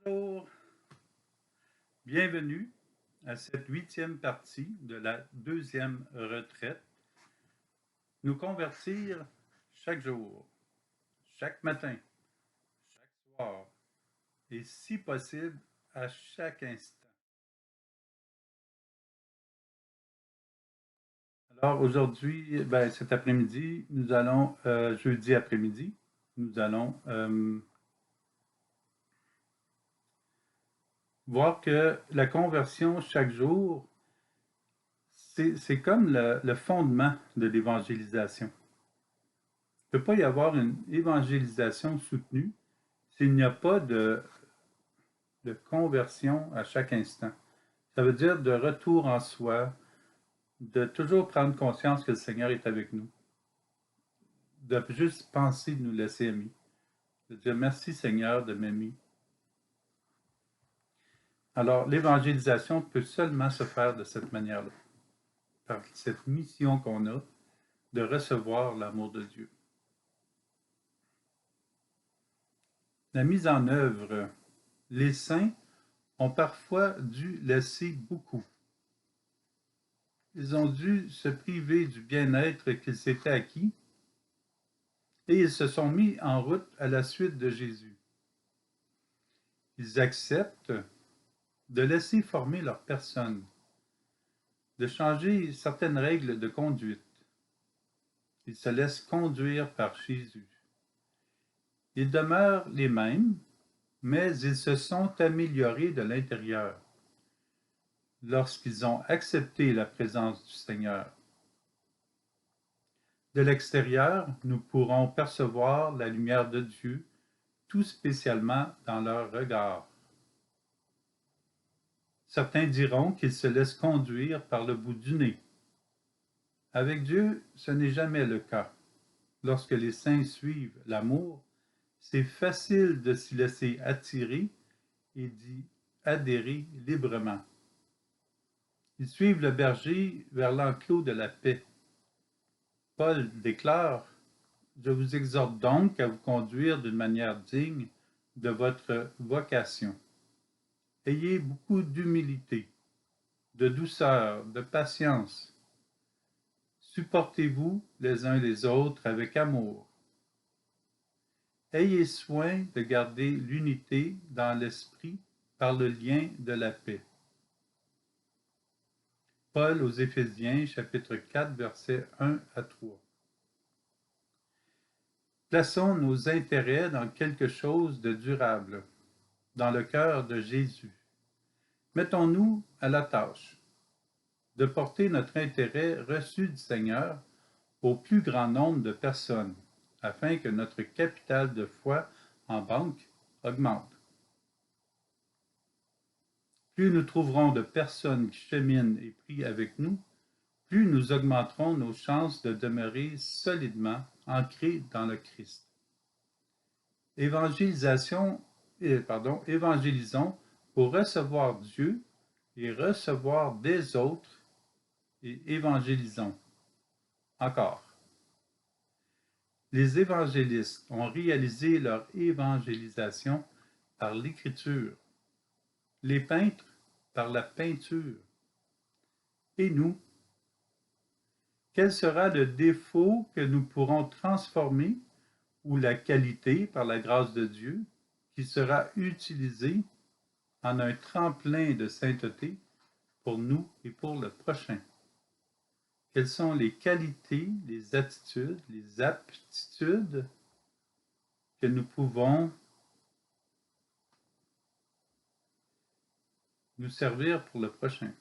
Bonjour, bienvenue à cette 8e partie de la 2e retraite. Nous convertir chaque jour, chaque matin, chaque soir et si possible à chaque instant. Alors aujourd'hui, cet après-midi, nous allons, jeudi après-midi, nous allons voir que la conversion chaque jour, c'est comme le fondement de l'évangélisation. Il ne peut pas y avoir une évangélisation soutenue s'il n'y a pas de conversion à chaque instant. Ça veut dire de retour en soi, de toujours prendre conscience que le Seigneur est avec nous, de juste penser de nous laisser aimer, de dire merci Seigneur de m'aimer. Alors, l'évangélisation peut seulement se faire de cette manière-là, par cette mission qu'on a de recevoir l'amour de Dieu. La mise en œuvre, les saints ont parfois dû laisser beaucoup. Ils ont dû se priver du bien-être qu'ils s'étaient acquis et ils se sont mis en route à la suite de Jésus. Ils acceptent de laisser former leur personne, de changer certaines règles de conduite. Ils se laissent conduire par Jésus. Ils demeurent les mêmes, mais ils se sont améliorés de l'intérieur lorsqu'ils ont accepté la présence du Seigneur. De l'extérieur, nous pourrons percevoir la lumière de Dieu, tout spécialement dans leur regard. Certains diront qu'ils se laissent conduire par le bout du nez. Avec Dieu, ce n'est jamais le cas. Lorsque les saints suivent l'amour, c'est facile de s'y laisser attirer et d'y adhérer librement. Ils suivent le berger vers l'enclos de la paix. Paul déclare « Je vous exhorte donc à vous conduire d'une manière digne de votre vocation. Ayez beaucoup d'humilité, de douceur, de patience. Supportez-vous les uns les autres avec amour. Ayez soin de garder l'unité dans l'esprit par le lien de la paix. » Paul aux Éphésiens, chapitre 4, versets 1 à 3. Plaçons nos intérêts dans quelque chose de durable, dans le cœur de Jésus. Mettons-nous à la tâche de porter notre intérêt reçu du Seigneur au plus grand nombre de personnes, afin que notre capital de foi en banque augmente. Plus nous trouverons de personnes qui cheminent et prient avec nous, plus nous augmenterons nos chances de demeurer solidement ancrés dans le Christ. Évangélisons pour recevoir Dieu et recevoir des autres et évangélisons. Encore. Les évangélistes ont réalisé leur évangélisation par l'écriture, les peintres par la peinture. Et nous, quel sera le défaut que nous pourrons transformer ou la qualité par la grâce de Dieu qui sera utilisée en un tremplin de sainteté pour nous et pour le prochain? Quelles sont les qualités, les attitudes, les aptitudes que nous pouvons nous servir pour le prochain?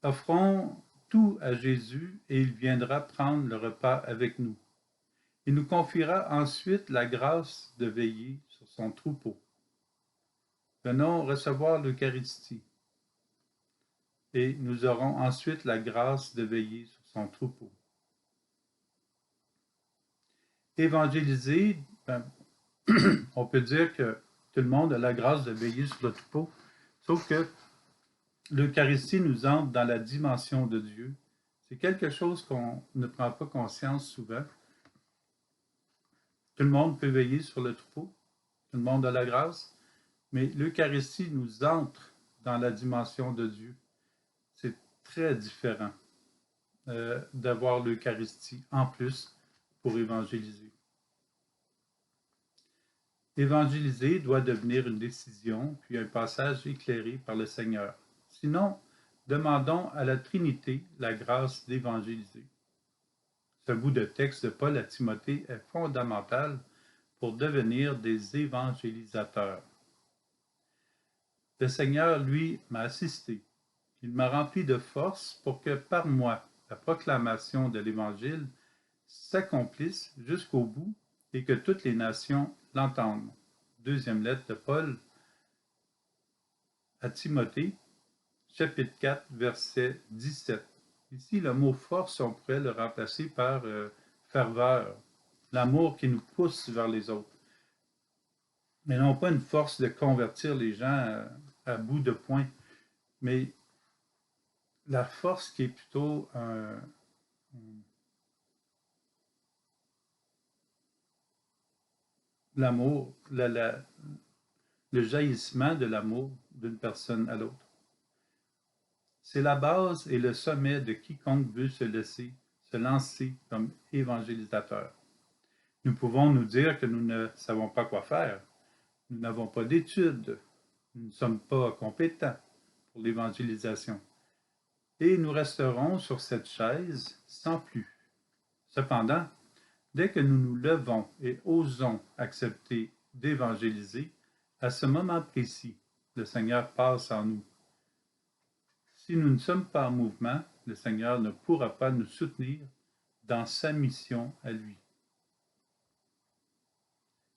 Offrons tout à Jésus et il viendra prendre le repas avec nous. Il nous confiera ensuite la grâce de veiller sur son troupeau. Venons recevoir l'Eucharistie et nous aurons ensuite la grâce de veiller sur son troupeau. Évangéliser, on peut dire que tout le monde a la grâce de veiller sur le troupeau, sauf que l'Eucharistie nous entre dans la dimension de Dieu. C'est quelque chose qu'on ne prend pas conscience souvent. Tout le monde peut veiller sur le troupeau, tout le monde a la grâce, mais l'Eucharistie nous entre dans la dimension de Dieu. C'est très différent d'avoir l'Eucharistie en plus pour évangéliser. Évangéliser doit devenir une décision, puis un passage éclairé par le Seigneur. Sinon, demandons à la Trinité la grâce d'évangéliser. Ce bout de texte de Paul à Timothée est fondamental pour devenir des évangélisateurs. Le Seigneur, lui, m'a assisté. Il m'a rempli de force pour que par moi, la proclamation de l'Évangile s'accomplisse jusqu'au bout et que toutes les nations l'entendent. Deuxième lettre de Paul à Timothée, chapitre 4, verset 17. Ici, le mot force, on pourrait le remplacer par ferveur, l'amour qui nous pousse vers les autres. Mais non pas une force de convertir les gens à bout de poing, mais la force qui est plutôt l'amour, le jaillissement de l'amour d'une personne à l'autre. C'est la base et le sommet de quiconque veut se lancer comme évangélisateur. Nous pouvons nous dire que nous ne savons pas quoi faire, nous n'avons pas d'études, nous ne sommes pas compétents pour l'évangélisation. Et nous resterons sur cette chaise sans plus. Cependant, dès que nous nous levons et osons accepter d'évangéliser, à ce moment précis, le Seigneur passe en nous. Si nous ne sommes pas en mouvement, le Seigneur ne pourra pas nous soutenir dans sa mission à lui.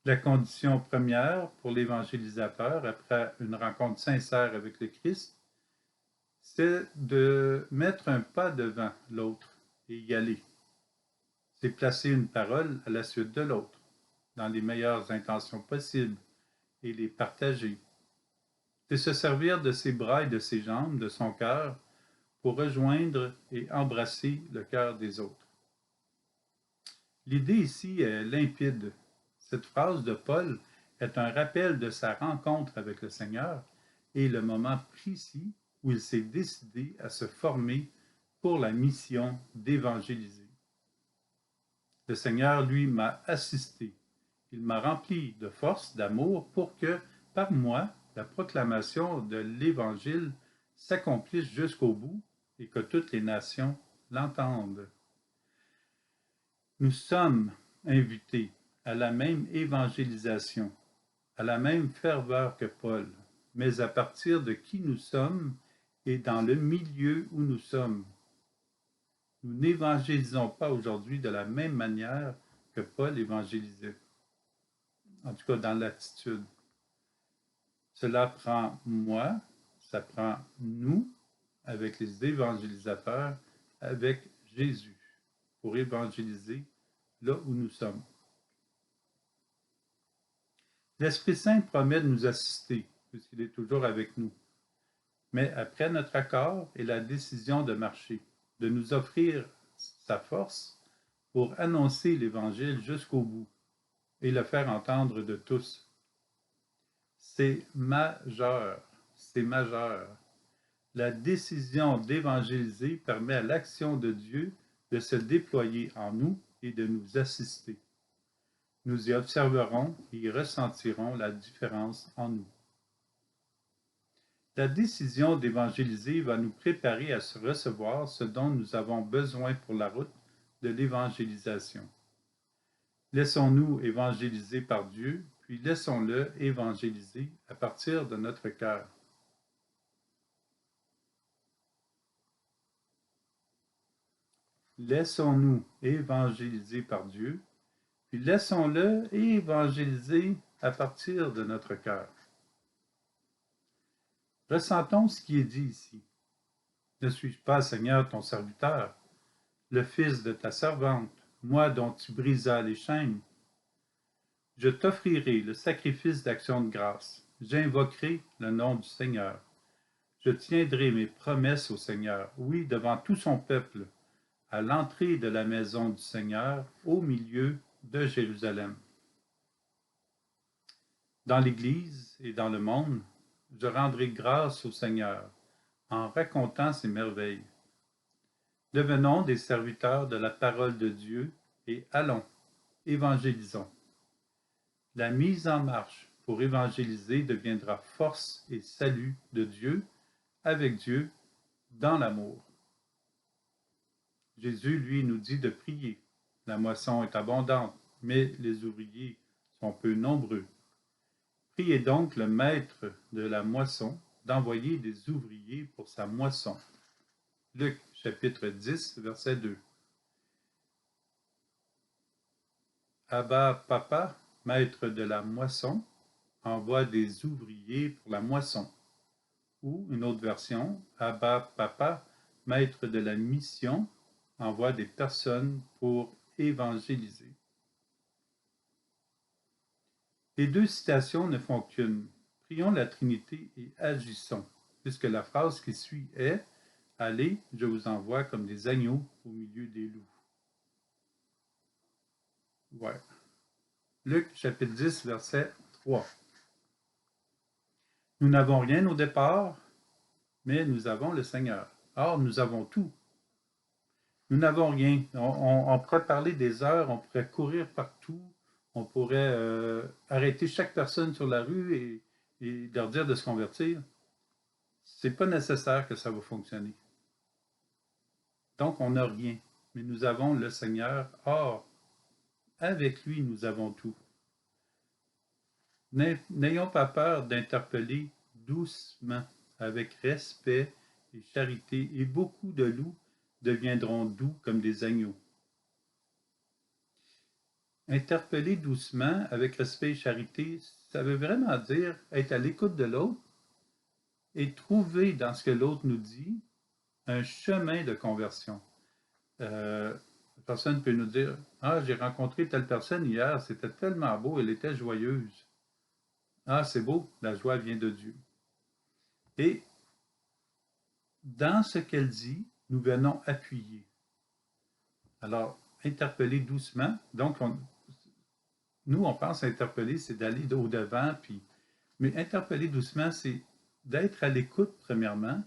La condition première pour l'évangélisateur, après une rencontre sincère avec le Christ, c'est de mettre un pas devant l'autre et y aller. C'est placer une parole à la suite de l'autre, dans les meilleures intentions possibles, et les partager. C'est se servir de ses bras et de ses jambes, de son cœur, pour rejoindre et embrasser le cœur des autres. L'idée ici est limpide. Cette phrase de Paul est un rappel de sa rencontre avec le Seigneur et le moment précis où il s'est décidé à se former pour la mission d'évangéliser. Le Seigneur, lui, m'a assisté. Il m'a rempli de force, d'amour, pour que, par moi, la proclamation de l'Évangile s'accomplisse jusqu'au bout et que toutes les nations l'entendent. Nous sommes invités à la même évangélisation, à la même ferveur que Paul, mais à partir de qui nous sommes et dans le milieu où nous sommes. Nous n'évangélisons pas aujourd'hui de la même manière que Paul évangélisait, en tout cas dans l'attitude. Cela prend moi, ça prend nous, avec les évangélisateurs, avec Jésus, pour évangéliser là où nous sommes. L'Esprit Saint promet de nous assister, puisqu'il est toujours avec nous. Mais après notre accord et la décision de marcher, de nous offrir sa force pour annoncer l'Évangile jusqu'au bout et le faire entendre de tous. C'est majeur, c'est majeur. La décision d'évangéliser permet à l'action de Dieu de se déployer en nous et de nous assister. Nous y observerons et y ressentirons la différence en nous. La décision d'évangéliser va nous préparer à se recevoir ce dont nous avons besoin pour la route de l'évangélisation. Laissons-nous évangéliser par Dieu, puis laissons-le évangéliser à partir de notre cœur. Laissons-nous évangéliser par Dieu, puis laissons-le évangéliser à partir de notre cœur. Ressentons ce qui est dit ici. Ne suis-je pas, Seigneur, ton serviteur, le fils de ta servante, moi dont tu brisas les chaînes? Je t'offrirai le sacrifice d'action de grâce. J'invoquerai le nom du Seigneur. Je tiendrai mes promesses au Seigneur, oui, devant tout son peuple, à l'entrée de la maison du Seigneur, au milieu de Jérusalem. Dans l'Église et dans le monde, je rendrai grâce au Seigneur en racontant ses merveilles. Devenons des serviteurs de la parole de Dieu et allons, évangélisons. La mise en marche pour évangéliser deviendra force et salut de Dieu, avec Dieu, dans l'amour. Jésus, lui, nous dit de prier. La moisson est abondante, mais les ouvriers sont peu nombreux. Priez donc le maître de la moisson d'envoyer des ouvriers pour sa moisson. Luc, chapitre 10, verset 2. Abba, Papa, maître de la moisson, envoie des ouvriers pour la moisson. Ou une autre version, Abba, Papa, maître de la mission, envoie des personnes pour évangéliser. Les deux citations ne font qu'une. Prions la Trinité et agissons, puisque la phrase qui suit est « Allez, je vous envoie comme des agneaux au milieu des loups. » Ouais. Luc chapitre 10, verset 3. Nous n'avons rien au départ, mais nous avons le Seigneur. Or, nous avons tout. Nous n'avons rien. On pourrait parler des heures, on pourrait courir partout, on pourrait arrêter chaque personne sur la rue et leur dire de se convertir. C'est pas nécessaire que ça va fonctionner. Donc, on n'a rien, mais nous avons le Seigneur. Or, avec lui, nous avons tout. N'ayons pas peur d'interpeller doucement, avec respect et charité, et beaucoup de loups deviendront doux comme des agneaux. Interpeller doucement, avec respect et charité, ça veut vraiment dire être à l'écoute de l'autre et trouver dans ce que l'autre nous dit un chemin de conversion. La personne peut nous dire « Ah, j'ai rencontré telle personne hier, c'était tellement beau, elle était joyeuse. » Ah, c'est beau, la joie vient de Dieu. Et dans ce qu'elle dit, nous venons appuyer. Alors, interpeller doucement. Donc, nous, on pense interpeller, c'est d'aller au-devant, mais interpeller doucement, c'est d'être à l'écoute, premièrement,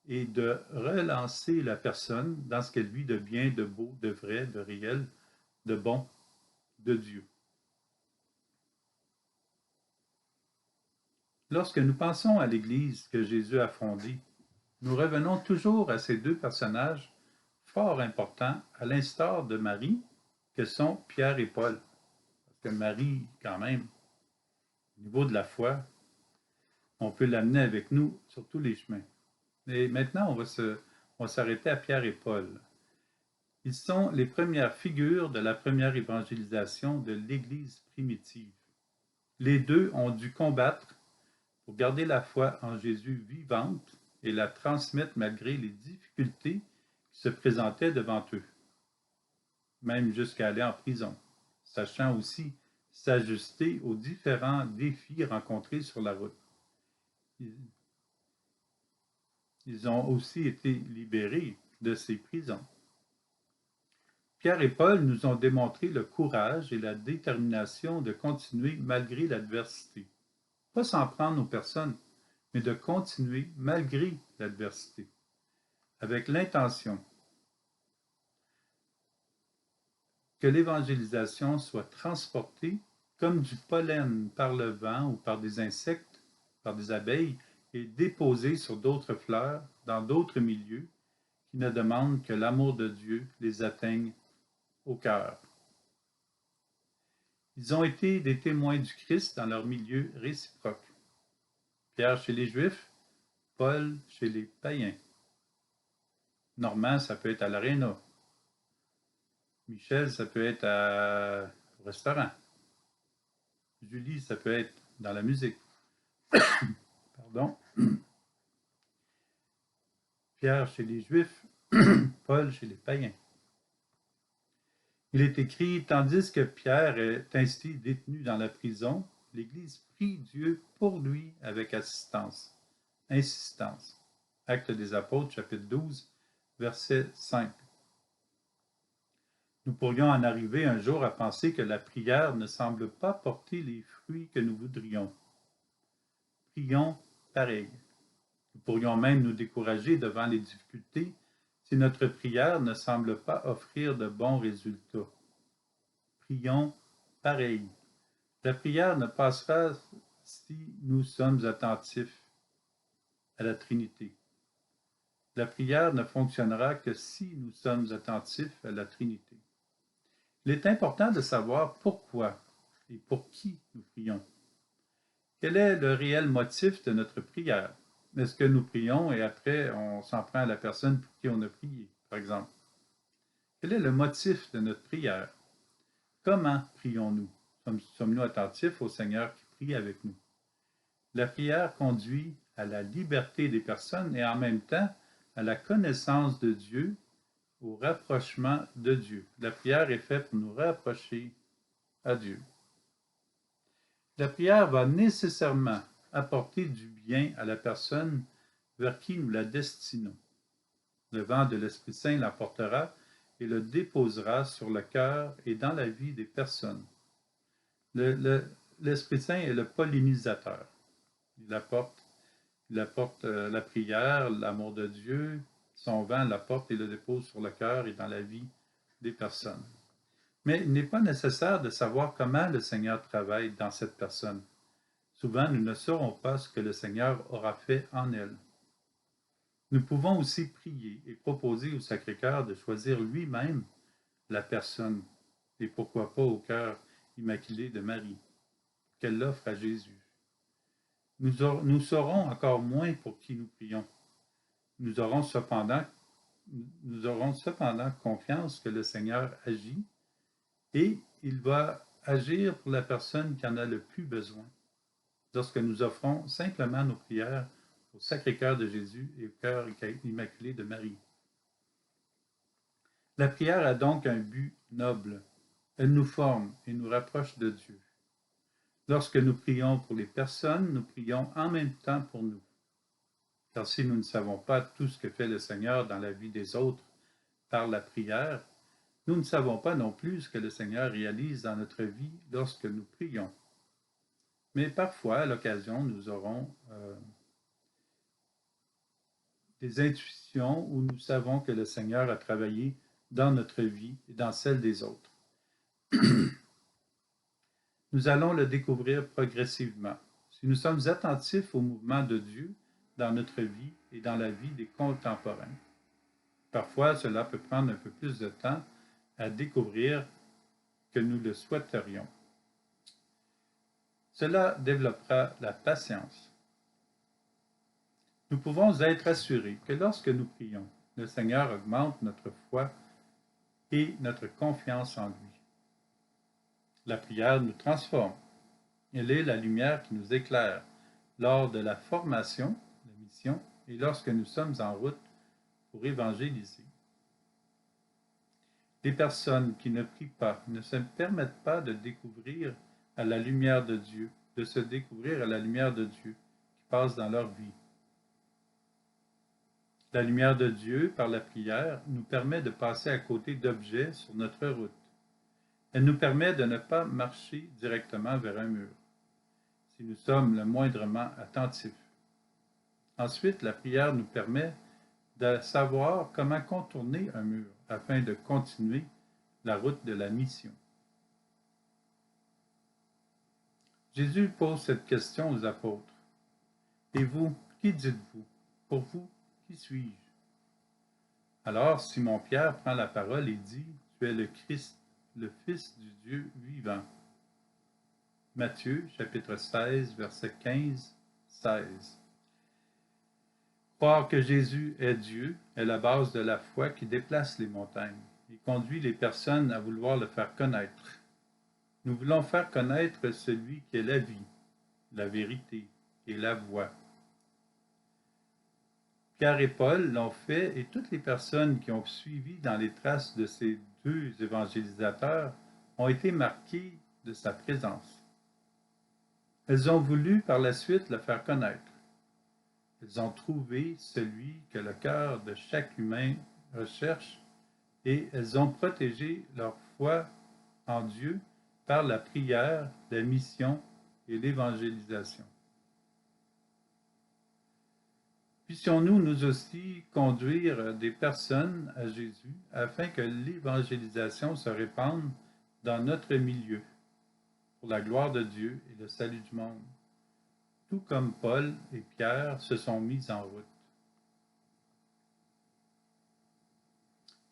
et de relancer la personne dans ce qu'elle vit de bien, de beau, de vrai, de réel, de bon, de Dieu. Lorsque nous pensons à l'Église que Jésus a fondée, nous revenons toujours à ces deux personnages fort importants, à l'instar de Marie, que sont Pierre et Paul. Parce que Marie, quand même, au niveau de la foi, on peut l'amener avec nous sur tous les chemins. Et maintenant, on va s'arrêter à Pierre et Paul. Ils sont les premières figures de la première évangélisation de l'Église primitive. Les deux ont dû combattre pour garder la foi en Jésus vivante et la transmettre malgré les difficultés qui se présentaient devant eux, même jusqu'à aller en prison, sachant aussi s'ajuster aux différents défis rencontrés sur la route. Ils ont aussi été libérés de ces prisons. Pierre et Paul nous ont démontré le courage et la détermination de continuer malgré l'adversité. Pas s'en prendre aux personnes, mais de continuer malgré l'adversité, avec l'intention que l'évangélisation soit transportée comme du pollen par le vent ou par des insectes, par des abeilles, et déposée sur d'autres fleurs, dans d'autres milieux, qui ne demandent que l'amour de Dieu les atteigne au cœur. Ils ont été des témoins du Christ dans leur milieu réciproque. Pierre chez les Juifs, Paul chez les païens. Normand, ça peut être à l'aréna. Michel, ça peut être au restaurant. Julie, ça peut être dans la musique. Pardon. Pierre chez les Juifs, Paul chez les païens. Il est écrit, tandis que Pierre est ainsi détenu dans la prison, l'Église prie Dieu pour lui avec insistance. Actes des Apôtres, chapitre 12, verset 5. Nous pourrions en arriver un jour à penser que la prière ne semble pas porter les fruits que nous voudrions. Prions pareil. Nous pourrions même nous décourager devant les difficultés si notre prière ne semble pas offrir de bons résultats. Prions pareil. La prière ne passera si nous sommes attentifs à la Trinité. La prière ne fonctionnera que si nous sommes attentifs à la Trinité. Il est important de savoir pourquoi et pour qui nous prions. Quel est le réel motif de notre prière? Est-ce que nous prions et après on s'en prend à la personne pour qui on a prié, par exemple? Quel est le motif de notre prière? Comment prions-nous? Sommes-nous attentifs au Seigneur qui prie avec nous? La prière conduit à la liberté des personnes et en même temps à la connaissance de Dieu, au rapprochement de Dieu. La prière est faite pour nous rapprocher à Dieu. La prière va nécessairement apporter du bien à la personne vers qui nous la destinons. Le vent de l'Esprit Saint l'apportera et le déposera sur le cœur et dans la vie des personnes. L'Esprit Saint est le pollinisateur. Il apporte la prière, l'amour de Dieu, son vent l'apporte et le dépose sur le cœur et dans la vie des personnes. Mais il n'est pas nécessaire de savoir comment le Seigneur travaille dans cette personne. Souvent, nous ne saurons pas ce que le Seigneur aura fait en elle. Nous pouvons aussi prier et proposer au Sacré-Cœur de choisir lui-même la personne, et pourquoi pas au cœur immaculé de Marie, qu'elle l'offre à Jésus. Nous saurons encore moins pour qui nous prions. Nous aurons cependant confiance que le Seigneur agit et il va agir pour la personne qui en a le plus besoin lorsque nous offrons simplement nos prières au Sacré-Cœur de Jésus et au cœur immaculé de Marie. La prière a donc un but noble. Elle nous forme et nous rapproche de Dieu. Lorsque nous prions pour les personnes, nous prions en même temps pour nous. Car si nous ne savons pas tout ce que fait le Seigneur dans la vie des autres par la prière, nous ne savons pas non plus ce que le Seigneur réalise dans notre vie lorsque nous prions. Mais parfois, à l'occasion, nous aurons des intuitions où nous savons que le Seigneur a travaillé dans notre vie et dans celle des autres. Nous allons le découvrir progressivement. Si nous sommes attentifs au mouvement de Dieu dans notre vie et dans la vie des contemporains. Parfois, cela peut prendre un peu plus de temps à découvrir que nous le souhaiterions. Cela développera la patience. Nous pouvons être assurés que lorsque nous prions, le Seigneur augmente notre foi et notre confiance en lui. La prière nous transforme. Elle est la lumière qui nous éclaire lors de la formation, la mission, et lorsque nous sommes en route pour évangéliser. Les personnes qui ne prient pas ne se permettent pas de découvrir à la lumière de Dieu, de se découvrir à la lumière de Dieu qui passe dans leur vie. La lumière de Dieu, par la prière, nous permet de passer à côté d'objets sur notre route. Elle nous permet de ne pas marcher directement vers un mur, si nous sommes le moindrement attentifs. Ensuite, la prière nous permet de savoir comment contourner un mur afin de continuer la route de la mission. Jésus pose cette question aux apôtres. Et vous, qui dites-vous? Pour vous, qui suis-je? Alors Simon-Pierre prend la parole et dit, tu es le Christ, le Fils du Dieu vivant. Matthieu, chapitre 16, versets 15-16. Croire que Jésus est Dieu est la base de la foi qui déplace les montagnes et conduit les personnes à vouloir le faire connaître. Nous voulons faire connaître celui qui est la vie, la vérité et la voie. Pierre et Paul l'ont fait et toutes les personnes qui ont suivi dans les traces de ces deux évangélisateurs ont été marquées de sa présence. Elles ont voulu par la suite le faire connaître. Elles ont trouvé celui que le cœur de chaque humain recherche et elles ont protégé leur foi en Dieu par la prière, la mission et l'évangélisation. Puissions-nous nous aussi conduire des personnes à Jésus afin que l'évangélisation se répande dans notre milieu, pour la gloire de Dieu et le salut du monde, tout comme Paul et Pierre se sont mis en route.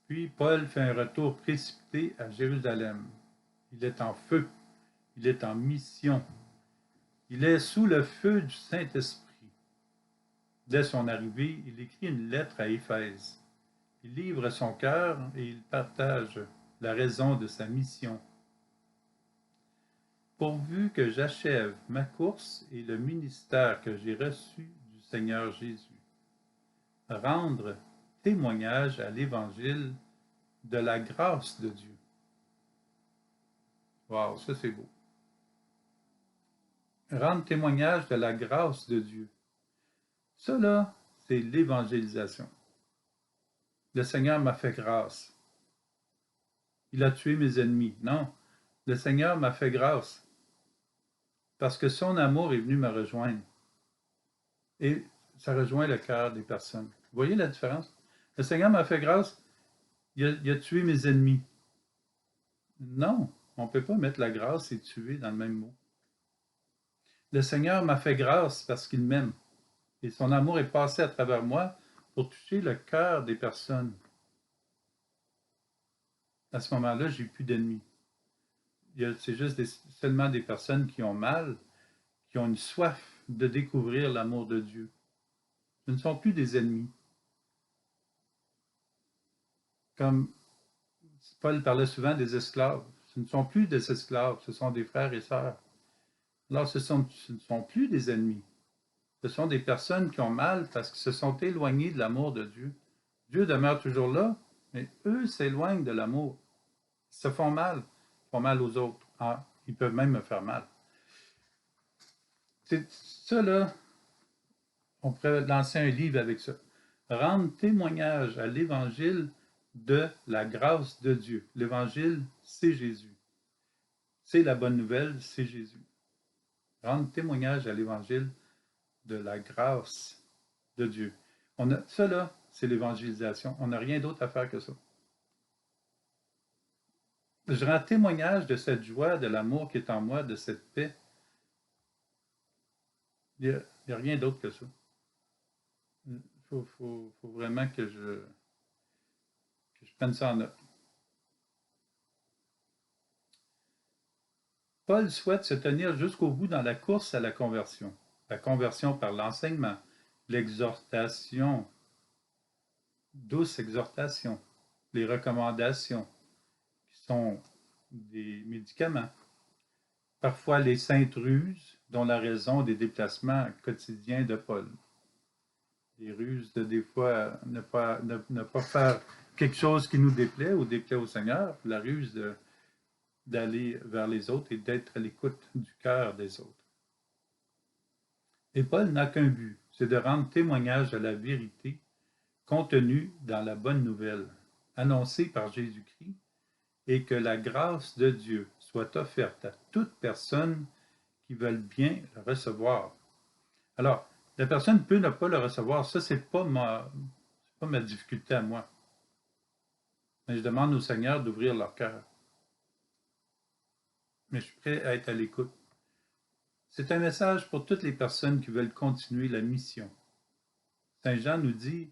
Puis Paul fait un retour précipité à Jérusalem. Il est en feu, il est en mission, il est sous le feu du Saint-Esprit. Dès son arrivée, il écrit une lettre à Éphèse. Il livre son cœur et il partage la raison de sa mission. Pourvu que j'achève ma course et le ministère que j'ai reçu du Seigneur Jésus, rendre témoignage à l'Évangile de la grâce de Dieu. Wow, ça c'est beau. Rendre témoignage de la grâce de Dieu. Ça là, c'est l'évangélisation. Le Seigneur m'a fait grâce. Il a tué mes ennemis. Non, le Seigneur m'a fait grâce parce que son amour est venu me rejoindre. Et ça rejoint le cœur des personnes. Vous voyez la différence? Le Seigneur m'a fait grâce, il a tué mes ennemis. Non, on ne peut pas mettre la grâce et tuer dans le même mot. Le Seigneur m'a fait grâce parce qu'il m'aime. Et son amour est passé à travers moi pour toucher le cœur des personnes. À ce moment-là, j'ai plus d'ennemis. C'est juste seulement des personnes qui ont mal, qui ont une soif de découvrir l'amour de Dieu. Ce ne sont plus des ennemis. Comme Paul parlait souvent des esclaves. Ce ne sont plus des esclaves, ce sont des frères et sœurs. Alors, ce ne sont plus des ennemis. Ce sont des personnes qui ont mal parce qu'ils se sont éloignés de l'amour de Dieu. Dieu demeure toujours là, mais eux s'éloignent de l'amour. Ils se font mal aux autres. Ah, ils peuvent même me faire mal. C'est ça, là, on pourrait lancer un livre avec ça. Rendre témoignage à l'Évangile de la grâce de Dieu. L'Évangile, c'est Jésus. C'est la bonne nouvelle, c'est Jésus. Rendre témoignage à l'Évangile de la grâce de Dieu. Ça, là, c'est l'évangélisation. On n'a rien d'autre à faire que ça. Je rends témoignage de cette joie, de l'amour qui est en moi, de cette paix. Il n'y a rien d'autre que ça. Il faut vraiment que je prenne ça en note. Paul souhaite se tenir jusqu'au bout dans la course à la conversion. La conversion par l'enseignement, l'exhortation, douce exhortation, les recommandations, qui sont des médicaments. Parfois les saintes ruses, dont la raison des déplacements quotidiens de Paul. Les ruses de des fois ne pas faire quelque chose qui nous déplaît ou déplaît au Seigneur, la ruse d'aller vers les autres et d'être à l'écoute du cœur des autres. Et Paul n'a qu'un but, c'est de rendre témoignage à la vérité contenue dans la bonne nouvelle, annoncée par Jésus-Christ, et que la grâce de Dieu soit offerte à toute personne qui veulent bien le recevoir. Alors, la personne peut ne pas le recevoir, ça, c'est pas ma difficulté à moi. Mais je demande au Seigneur d'ouvrir leur cœur. Mais je suis prêt à être à l'écoute. C'est un message pour toutes les personnes qui veulent continuer la mission. Saint Jean nous dit,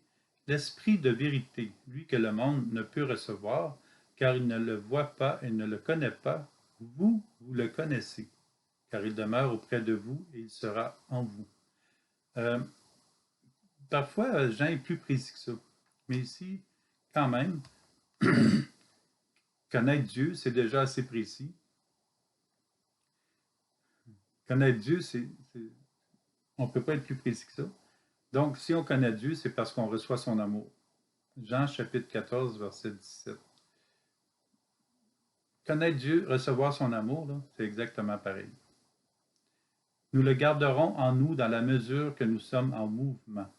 l'esprit de vérité, lui que le monde ne peut recevoir, car il ne le voit pas et ne le connaît pas, vous le connaissez, car il demeure auprès de vous et il sera en vous. Parfois, Jean est plus précis que ça. Mais ici, quand même, connaître Dieu, c'est déjà assez précis. Connaître Dieu, on ne peut pas être plus précis que ça. Donc, si on connaît Dieu, c'est parce qu'on reçoit son amour. Jean chapitre 14, verset 17. Connaître Dieu, recevoir son amour, c'est exactement pareil. Nous le garderons en nous dans la mesure que nous sommes en mouvement.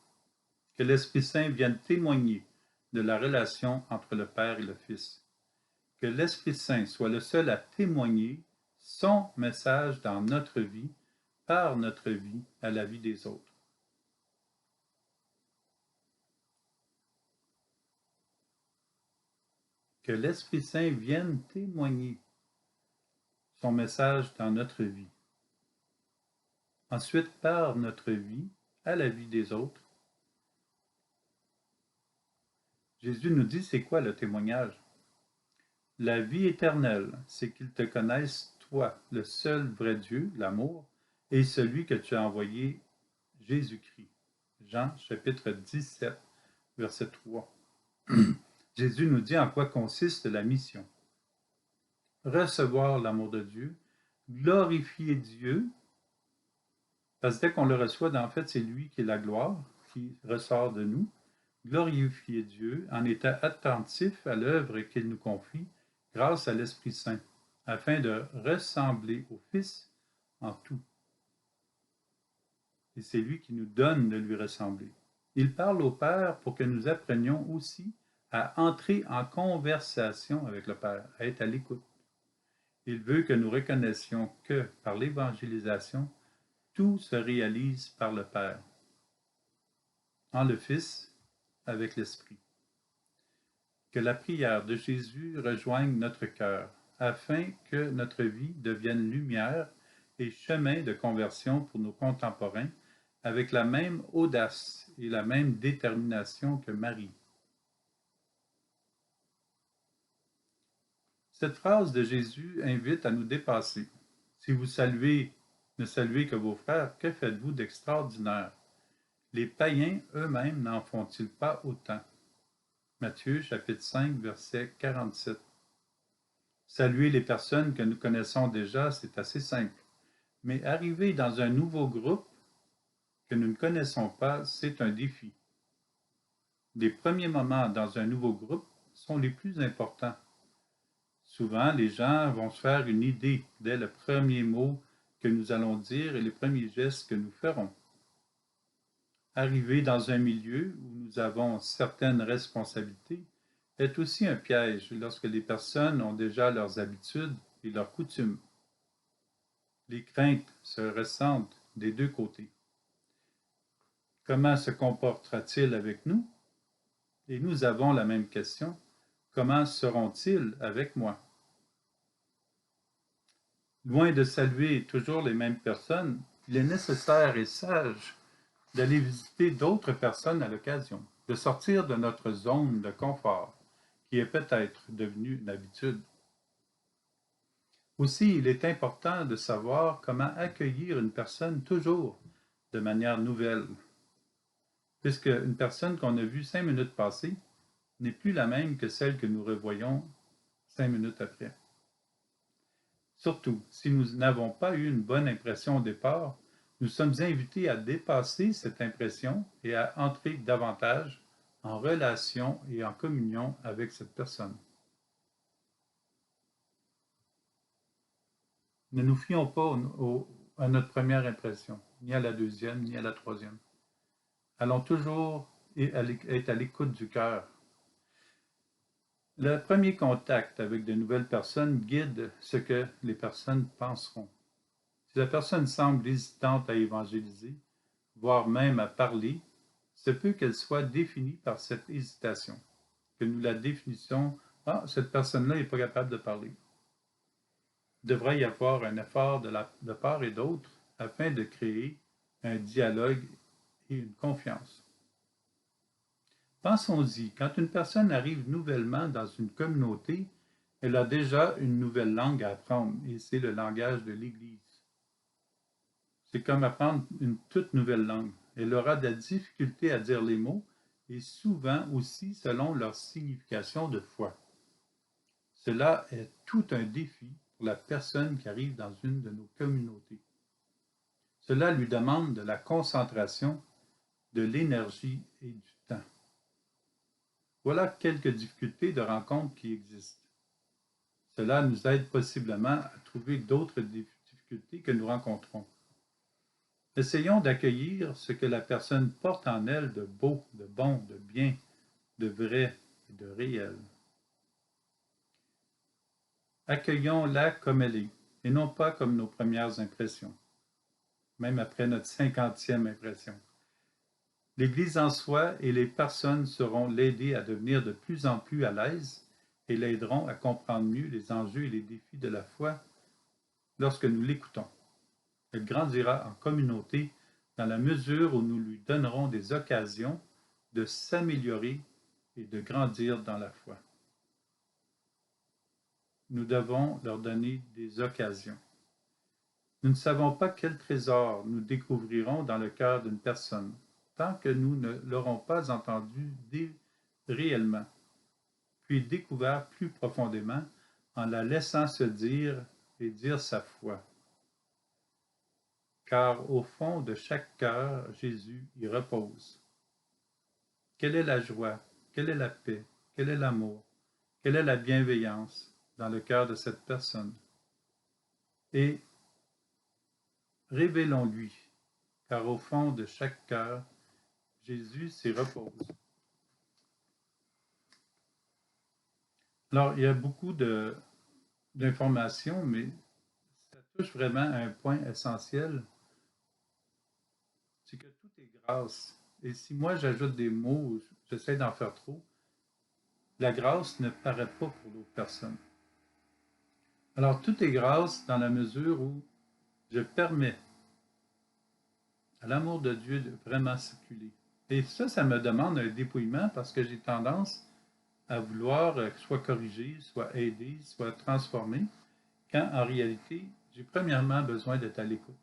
Que l'Esprit Saint vienne témoigner de la relation entre le Père et le Fils. Que l'Esprit Saint soit le seul à témoigner son message dans notre vie, par notre vie, à la vie des autres. Que l'Esprit Saint vienne témoigner son message dans notre vie. Ensuite, par notre vie, à la vie des autres. Jésus nous dit, c'est quoi le témoignage? La vie éternelle, c'est qu'ils te connaissent, toi, le seul vrai Dieu, l'amour, et celui que tu as envoyé, Jésus-Christ. Jean chapitre 17, verset 3. Jésus nous dit en quoi consiste la mission. Recevoir l'amour de Dieu, glorifier Dieu, parce que dès qu'on le reçoit, en fait, c'est lui qui est la gloire, qui ressort de nous. Glorifier Dieu en étant attentif à l'œuvre qu'il nous confie grâce à l'Esprit Saint, afin de ressembler au Fils en tout. Et c'est lui qui nous donne de lui ressembler. Il parle au Père pour que nous apprenions aussi à entrer en conversation avec le Père, à être à l'écoute. Il veut que nous reconnaissions que, par l'évangélisation, tout se réalise par le Père, en le Fils, avec l'Esprit. Que la prière de Jésus rejoigne notre cœur, afin que notre vie devienne lumière et chemin de conversion pour nos contemporains, avec la même audace et la même détermination que Marie. Cette phrase de Jésus invite à nous dépasser. Si vous saluez, ne saluez que vos frères, que faites-vous d'extraordinaire? Les païens eux-mêmes n'en font-ils pas autant? Matthieu chapitre 5, verset 47. Saluer les personnes que nous connaissons déjà, c'est assez simple. Mais arriver dans un nouveau groupe que nous ne connaissons pas, c'est un défi. Les premiers moments dans un nouveau groupe sont les plus importants. Souvent, les gens vont se faire une idée dès le premier mot que nous allons dire et les premiers gestes que nous ferons. Arriver dans un milieu où nous avons certaines responsabilités est aussi un piège lorsque les personnes ont déjà leurs habitudes et leurs coutumes. Les craintes se ressentent des deux côtés. Comment se comportera-t-il avec nous? Et nous avons la même question. Comment seront-ils avec moi? Loin de saluer toujours les mêmes personnes, il est nécessaire et sage d'aller visiter d'autres personnes à l'occasion, de sortir de notre zone de confort, qui est peut-être devenue une habitude. Aussi, il est important de savoir comment accueillir une personne toujours de manière nouvelle, puisque une personne qu'on a vue 5 minutes passées n'est plus la même que celle que nous revoyons 5 minutes après. Surtout, si nous n'avons pas eu une bonne impression au départ, nous sommes invités à dépasser cette impression et à entrer davantage en relation et en communion avec cette personne. Ne nous fions pas à notre première impression, ni à la deuxième, ni à la troisième. Allons toujours être à l'écoute du cœur. Le premier contact avec de nouvelles personnes guide ce que les personnes penseront. Si la personne semble hésitante à évangéliser, voire même à parler, se peut qu'elle soit définie par cette hésitation, que nous la définissions, ah, cette personne-là n'est pas capable de parler. Il devrait y avoir un effort de part et d'autre afin de créer un dialogue et une confiance. Pensons-y, quand une personne arrive nouvellement dans une communauté, elle a déjà une nouvelle langue à apprendre, et c'est le langage de l'Église. C'est comme apprendre une toute nouvelle langue. Elle aura de la difficulté à dire les mots, et souvent aussi selon leur signification de foi. Cela est tout un défi pour la personne qui arrive dans une de nos communautés. Cela lui demande de la concentration, de l'énergie et du temps. Voilà quelques difficultés de rencontre qui existent. Cela nous aide possiblement à trouver d'autres difficultés que nous rencontrons. Essayons d'accueillir ce que la personne porte en elle de beau, de bon, de bien, de vrai et de réel. Accueillons-la comme elle est, et non pas comme nos premières impressions, même après notre 50e impression. L'Église en soi et les personnes sauront l'aider à devenir de plus en plus à l'aise et l'aideront à comprendre mieux les enjeux et les défis de la foi lorsque nous l'écoutons. Elle grandira en communauté dans la mesure où nous lui donnerons des occasions de s'améliorer et de grandir dans la foi. Nous devons leur donner des occasions. Nous ne savons pas quel trésor nous découvrirons dans le cœur d'une personne tant que nous ne l'aurons pas entendu réellement, puis découvert plus profondément en la laissant se dire et dire sa foi. Car au fond de chaque cœur, Jésus y repose. Quelle est la joie? Quelle est la paix? Quel est l'amour? Quelle est la bienveillance dans le cœur de cette personne? Et révélons-lui, car au fond de chaque cœur, Jésus s'y repose. Alors, il y a beaucoup d'informations, mais ça touche vraiment à un point essentiel, c'est que tout est grâce. Et si moi j'ajoute des mots, j'essaie d'en faire trop, la grâce ne paraît pas pour l'autre personne. Alors, tout est grâce dans la mesure où je permets à l'amour de Dieu de vraiment circuler. Et ça me demande un dépouillement parce que j'ai tendance à vouloir soit corriger, soit aider, soit transformer, quand en réalité, j'ai premièrement besoin d'être à l'écoute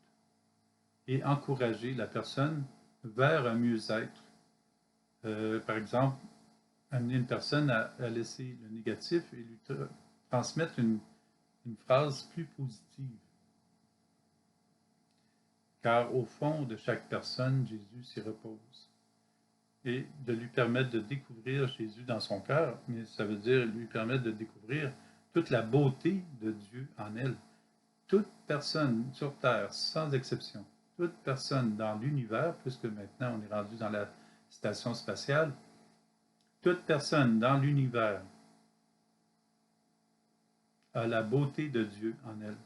et encourager la personne vers un mieux-être. Par exemple, amener une personne à laisser le négatif et lui transmettre une phrase plus positive. Car au fond de chaque personne, Jésus s'y repose. Et de lui permettre de découvrir Jésus dans son cœur, mais ça veut dire lui permettre de découvrir toute la beauté de Dieu en elle. Toute personne sur Terre, sans exception, toute personne dans l'univers, puisque maintenant on est rendu dans la station spatiale, toute personne dans l'univers a la beauté de Dieu en elle.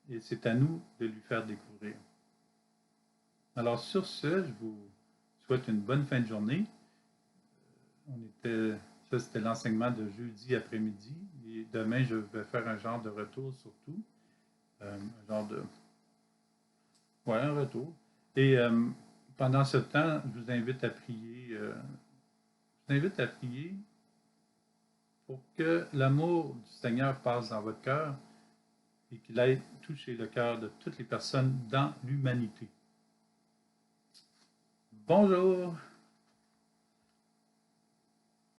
Et c'est à nous de lui faire découvrir. Alors sur ce, je vous souhaite une bonne fin de journée. Ça c'était l'enseignement de jeudi après-midi. Et demain, je vais faire un genre de retour sur tout. Un retour. Et pendant ce temps, je vous invite à prier. Je vous invite à prier pour que l'amour du Seigneur passe dans votre cœur et qu'il aille toucher le cœur de toutes les personnes dans l'humanité. Bonjour!